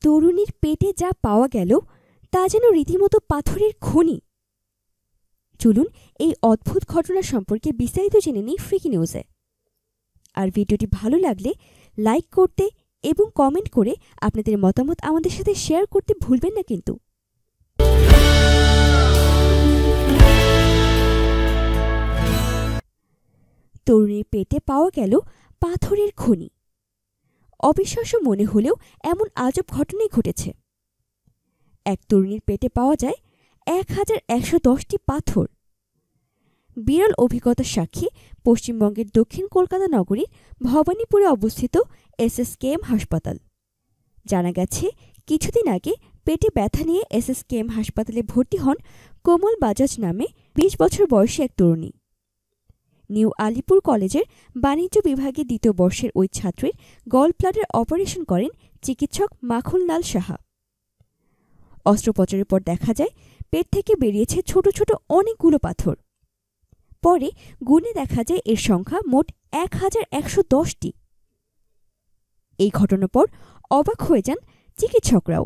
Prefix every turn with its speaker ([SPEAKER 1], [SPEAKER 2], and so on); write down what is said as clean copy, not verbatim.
[SPEAKER 1] তরুণীর পেটে যা পাওয়া গেল তা যেন রীতিমতো পাথরের খনি। চলুন এই অদ্ভুত ঘটনা সম্পর্কে বিস্তারিত জেনে নিই ফ্রিকি নিউজে। আর ভিডিওটি ভালো লাগলে লাইক করতে এবং কমেন্ট করে আপনাদের মতামত আমাদের সাথে শেয়ার করতে ভুলবেন না কিন্তু। তরুণীর পেটে পাওয়া গেল পাথরের খনি। অবিশ্বাস্য মনে হলেও এমন আজব ঘটনাই ঘটেছে। এক তরুণীর পেটে পাওয়া যায় 1110টি পাথর। বিরল অভিজ্ঞতার সাক্ষী পশ্চিমবঙ্গের দক্ষিণ কলকাতা নগরীর ভবানীপুরে অবস্থিত এসএসকেএম হাসপাতাল। জানা গেছে, কিছুদিন আগে পেটে ব্যথা নিয়ে এসএসকেএম হাসপাতালে ভর্তি হন কোমল বাজাজ নামে 20 বছর বয়সী এক তরুণী। নিউ আলিপুর কলেজের বাণিজ্য বিভাগে 2য় বর্ষের ওই ছাত্রীর গল ব্লাডার অপারেশন করেন চিকিৎসক মাখনলাল সাহা। অস্ত্রোপচারের পর দেখা যায় পেট থেকে বেরিয়েছে ছোট ছোট অনেকগুলো পাথর। পরে গুণে দেখা যায় এর সংখ্যা মোট 1110টি। এই ঘটনার পর অবাক হয়ে যান চিকিৎসকরাও।